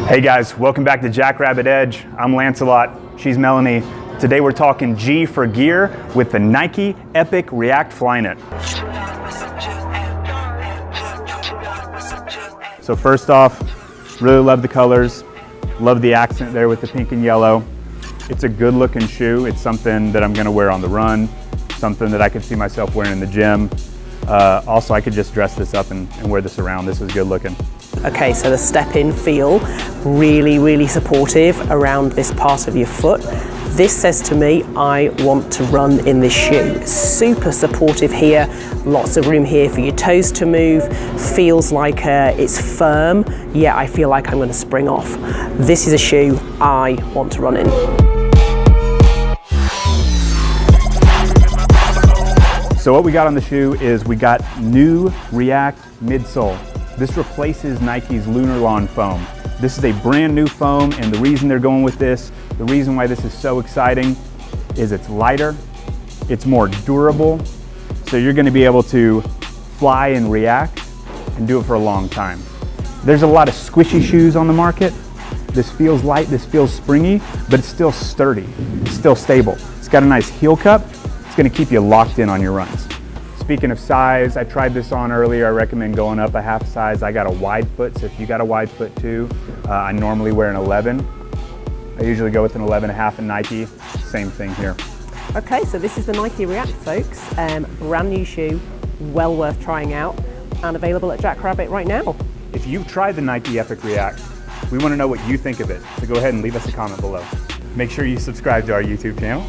Hey guys, welcome back to JackRabbit Edge. I'm Lancelot, she's Melanie. Today we're talking G for gear with the Nike Epic React Flyknit. So first off, really love the colors, love the accent there with the pink and yellow. It's a good looking shoe. It's something that I'm gonna wear on the run, something that I could see myself wearing in the gym. Also, I could just dress this up and wear this around. This is good looking. Okay, so the step-in feel, really supportive around this part of your foot. This says to me, I want to run in this shoe. Super supportive here, lots of room here for your toes to move. Feels like it's firm, yet I feel like I'm going to spring off. This is a shoe I want to run in. So what we got on the shoe is we got new React midsole. This replaces Nike's Lunarlon foam. This is a brand new foam, and the reason they're going with this, the reason why this is so exciting is it's lighter, it's more durable, so you're gonna be able to fly in React and do it for a long time. There's a lot of squishy shoes on the market. This feels light, this feels springy, but it's still sturdy, it's still stable. It's got a nice heel cup, it's gonna keep you locked in on your runs. Speaking of size, I tried this on earlier. I recommend going up a half size. I got a wide foot, so if you got a wide foot too, I normally wear an 11. I usually go with an 11.5 in Nike. Same thing here. Okay, so this is the Nike React, folks. Brand new shoe, well worth trying out, and available at JackRabbit right now. If you've tried the Nike Epic React, we want to know what you think of it, so go ahead and leave us a comment below. Make sure you subscribe to our YouTube channel.